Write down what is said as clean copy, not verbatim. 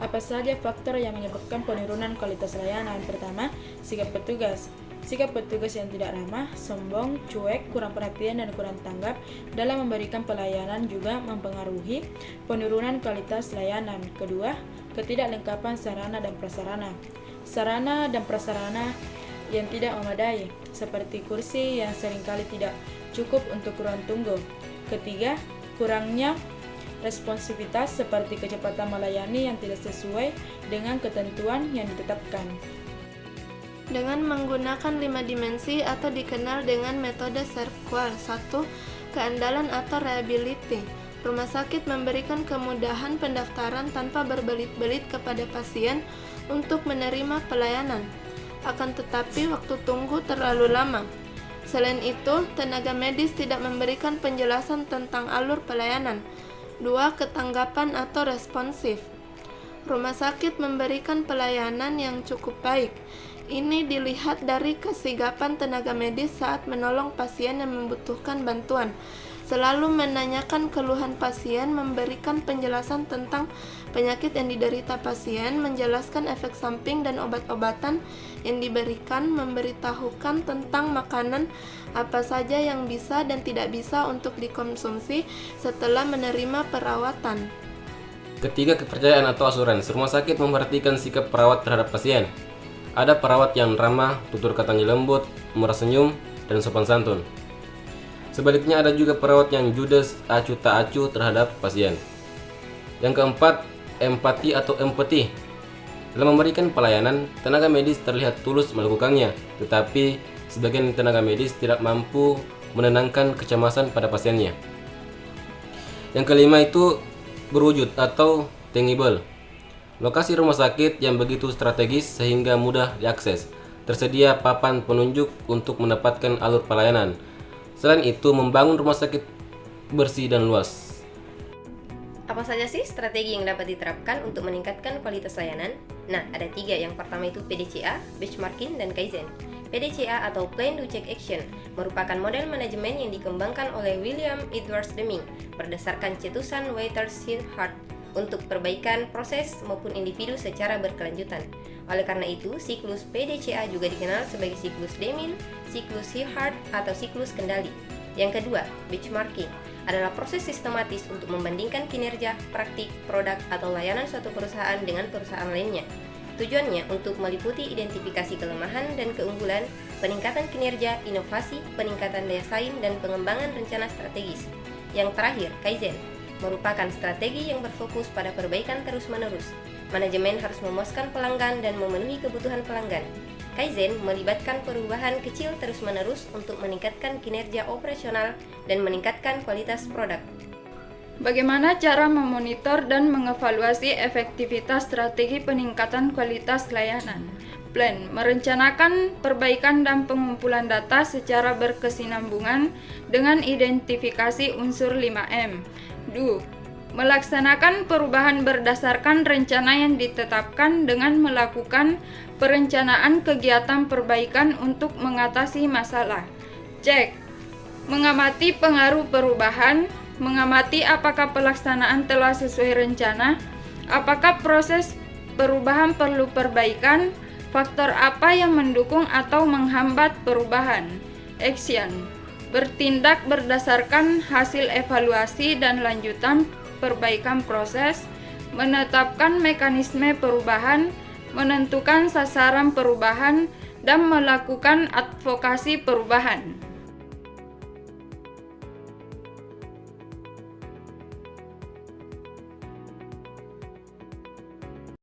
Apa saja faktor yang menyebabkan penurunan kualitas layanan? Pertama, sikap petugas. Sikap petugas yang tidak ramah, sombong, cuek, kurang perhatian, dan kurang tanggap dalam memberikan pelayanan juga mempengaruhi penurunan kualitas layanan. Kedua, ketidaklengkapan sarana dan prasarana. Sarana dan prasarana yang tidak memadai, seperti kursi yang seringkali tidak cukup untuk ruang tunggu. Ketiga, kurangnya responsivitas seperti kecepatan melayani yang tidak sesuai dengan ketentuan yang ditetapkan. Dengan menggunakan 5 dimensi atau dikenal dengan metode SERVQUAL. 1. Keandalan atau reliability. Rumah sakit memberikan kemudahan pendaftaran tanpa berbelit-belit kepada pasien untuk menerima pelayanan. Akan tetapi waktu tunggu terlalu lama. Selain itu, tenaga medis tidak memberikan penjelasan tentang alur pelayanan. 2. Ketanggapan atau responsif. Rumah sakit memberikan pelayanan yang cukup baik. Ini dilihat dari kesigapan tenaga medis saat menolong pasien yang membutuhkan bantuan. Selalu menanyakan keluhan pasien, memberikan penjelasan tentang penyakit yang diderita pasien, menjelaskan efek samping dan obat-obatan yang diberikan, memberitahukan tentang makanan apa saja yang bisa dan tidak bisa untuk dikonsumsi setelah menerima perawatan. Ketiga, kepercayaan atau asuransi. Rumah sakit memperhatikan sikap perawat terhadap pasien. Ada perawat yang ramah, tutur katanya lembut, murah senyum, dan sopan santun. Sebaliknya ada juga perawat yang judes, acuh tak acuh terhadap pasien. Yang keempat, empati atau empati. Dalam memberikan pelayanan, tenaga medis terlihat tulus melakukannya, tetapi sebagian tenaga medis tidak mampu menenangkan kecemasan pada pasiennya. Yang kelima itu berwujud atau tangible. Lokasi rumah sakit yang begitu strategis sehingga mudah diakses. Tersedia papan penunjuk untuk mendapatkan alur pelayanan. Selain itu, membangun rumah sakit bersih dan luas. Apa saja sih strategi yang dapat diterapkan untuk meningkatkan kualitas layanan? Nah, ada 3. Yang pertama itu PDCA, benchmarking, dan Kaizen. PDCA atau Plan Do Check Action merupakan model manajemen yang dikembangkan oleh William Edwards Deming berdasarkan cetusan Watershead untuk perbaikan proses maupun individu secara berkelanjutan. Oleh karena itu, siklus PDCA juga dikenal sebagai siklus Deming, siklus Shepherd, atau siklus kendali. Yang kedua, benchmarking adalah proses sistematis untuk membandingkan kinerja, praktik, produk, atau layanan suatu perusahaan dengan perusahaan lainnya. Tujuannya untuk meliputi identifikasi kelemahan dan keunggulan, peningkatan kinerja, inovasi, peningkatan daya saing, dan pengembangan rencana strategis. Yang terakhir, Kaizen merupakan strategi yang berfokus pada perbaikan terus-menerus. Manajemen harus memuaskan pelanggan dan memenuhi kebutuhan pelanggan. Kaizen melibatkan perubahan kecil terus-menerus untuk meningkatkan kinerja operasional dan meningkatkan kualitas produk. Bagaimana cara memonitor dan mengevaluasi efektivitas strategi peningkatan kualitas layanan? Plan merencanakan perbaikan dan pengumpulan data secara berkesinambungan dengan identifikasi unsur 5M. Do melaksanakan perubahan berdasarkan rencana yang ditetapkan dengan melakukan perencanaan kegiatan perbaikan untuk mengatasi masalah. Cek mengamati pengaruh perubahan, mengamati apakah pelaksanaan telah sesuai rencana, apakah proses perubahan perlu perbaikan, faktor apa yang mendukung atau menghambat perubahan. Action bertindak berdasarkan hasil evaluasi dan lanjutan perbaikan proses, menetapkan mekanisme perubahan, menentukan sasaran perubahan, dan melakukan advokasi perubahan.